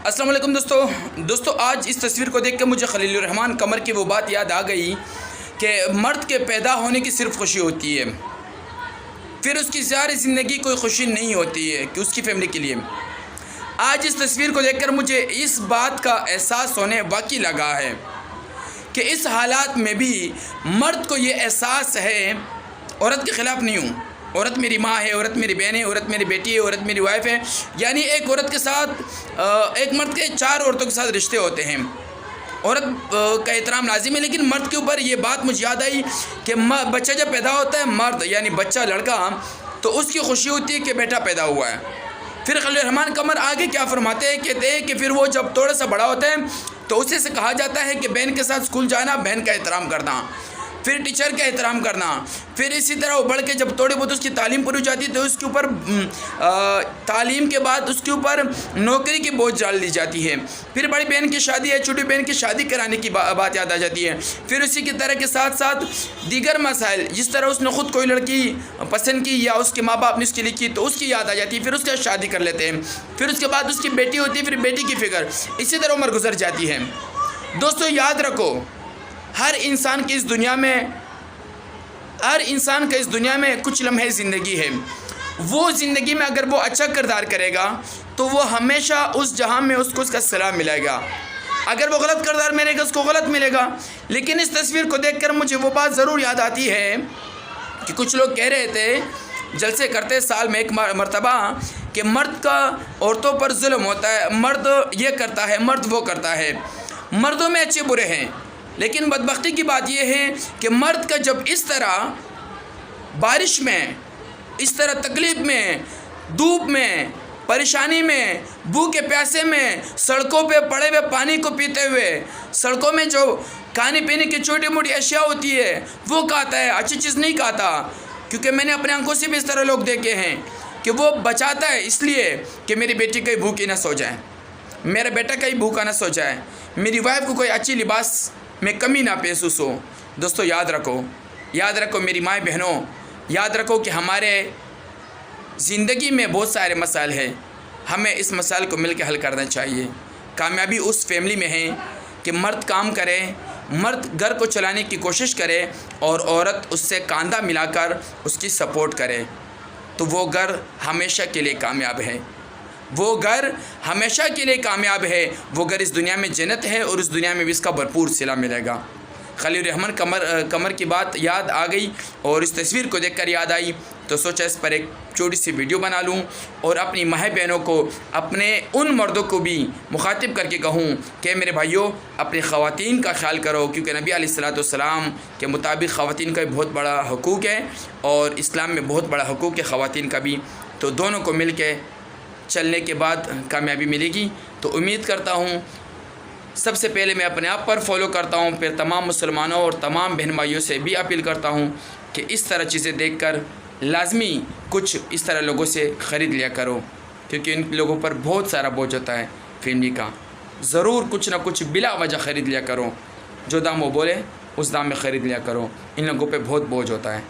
अस्सलाम वालेकुम दोस्तों आज इस तस्वीर को देख के मुझे खलीलुर रहमान कमर की वो बात याद आ गई कि मर्द के पैदा होने की सिर्फ खुशी होती है, फिर उसकी सारी ज़िंदगी कोई खुशी नहीं होती है कि उसकी फैमिली के लिए। आज इस तस्वीर को देखकर मुझे इस बात का एहसास होने बाकी लगा है कि इस हालात में भी मर्द को ये एहसास है, औरत के ख़िलाफ़ नहीं हूँ, औरत मेरी माँ है, औरत मेरी बहन है, औरत मेरी बेटी है, औरत मेरी वाइफ है। यानी एक औरत के साथ एक मर्द के 4 औरतों के साथ रिश्ते होते हैं। औरत का एहतराम लाजिम है, लेकिन मर्द के ऊपर ये बात मुझे याद आई कि बच्चा जब पैदा होता है, मर्द यानी बच्चा लड़का, तो उसकी खुशी होती है कि बेटा पैदा हुआ है। फिर खलीलुर रहमान कमर आगे क्या फरमाते हैं, कहते हैं कि फिर वो जब थोड़ा सा बड़ा होता है तो उसे से कहा जाता है कि बहन के साथ स्कूल जाना, बहन का एहतराम करना, फिर टीचर का एहतराम करना, फिर इसी तरह वो बढ़ के जब थोड़ी बहुत उसकी तालीम पूरी हो जाती है तो उसके ऊपर तालीम के बाद उसके ऊपर नौकरी की बोझ डाल दी जाती है। फिर बड़ी बहन की शादी है, छोटी बहन की शादी कराने की बात याद आ जाती है। फिर उसी की तरह के साथ साथ दीगर मसाइल, जिस तरह उसने ख़ुद कोई लड़की पसंद की या उसके माँ बाप ने उसके लिए की तो उसकी याद आ जाती है, फिर उसके साथ शादी कर लेते हैं। फिर उसके बाद उसकी बेटी होती है, फिर बेटी की फ़िक्र, इसी तरह उम्र गुजर जाती है। दोस्तों याद रखो, हर इंसान की इस दुनिया में कुछ लम्हे ज़िंदगी है। वो ज़िंदगी में अगर वो अच्छा किरदार करेगा तो वो हमेशा उस जहां में उसको उसका सलाम मिलेगा। अगर वो गलत किरदार मिलेगा उसको गलत मिलेगा। लेकिन इस तस्वीर को देखकर मुझे वो बात ज़रूर याद आती है कि कुछ लोग कह रहे थे जलसे करते साल में एक मरतबा कि मर्द का औरतों पर जुल्म होता है, मर्द ये करता है, मर्द वो करता है। मर्दों में अच्छे बुरे हैं, लेकिन बदबख्ती की बात यह है कि मर्द का जब इस तरह बारिश में, इस तरह तकलीफ़ में, धूप में, परेशानी में, भूखे प्यासे में, सड़कों पे पड़े हुए पानी को पीते हुए, सड़कों में जो खाने पीने की छोटी मोटी अशिया होती है वो खाता है, अच्छी चीज़ नहीं खाता। क्योंकि मैंने अपने आंखों से भी इस तरह लोग देखे हैं कि वो बचाता है इसलिए कि मेरी बेटी कहीं भूखी ना सो जाए, मेरा बेटा कहीं भूखा ना सो जाए, मेरी वाइफ को कोई अच्छी लिबास में कमी ना महसूस हो। दोस्तों याद रखो मेरी माँ बहनों, याद रखो कि हमारे ज़िंदगी में बहुत सारे मसाइल हैं, हमें इस मसाइल को मिलकर हल करना चाहिए। कामयाबी उस फैमिली में है कि मर्द काम करे, मर्द घर को चलाने की कोशिश करे और औरत उससे कंधा मिलाकर उसकी सपोर्ट करे, तो वो घर हमेशा के लिए कामयाब है। वो घर हमेशा के लिए कामयाब है। वो घर इस दुनिया में जन्नत है और इस दुनिया में भी इसका भरपूर सिला मिलेगा। खलीलुर रहमान कमर की बात याद आ गई और इस तस्वीर को देखकर याद आई तो सोचा इस पर एक छोटी सी वीडियो बना लूं और अपनी माँ बहनों को, अपने उन मर्दों को भी मुखातिब करके कहूँ कि मेरे भाइयों, अपनी ख़वातीन का ख्याल करो, क्योंकि नबी अलैहिस्सलाम के मुताबिक ख़वातीन का भी बहुत बड़ा हुकूक़ है और इस्लाम में बहुत बड़ा हुकूक़ है ख़वातीन का भी। तो दोनों को मिल के चलने के बाद कामयाबी मिलेगी। तो उम्मीद करता हूँ, सबसे पहले मैं अपने आप पर फॉलो करता हूँ, फिर तमाम मुसलमानों और तमाम बहन भाइयों से भी अपील करता हूँ कि इस तरह चीज़ें देखकर लाजमी कुछ इस तरह लोगों से ख़रीद लिया करो, क्योंकि इन लोगों पर बहुत सारा बोझ होता है फैमिली का। ज़रूर कुछ ना कुछ बिला वजह ख़रीद लिया करो, जो दाम वो बोले उस दाम में ख़रीद लिया करो, इन लोगों पर बहुत बोझ होता है।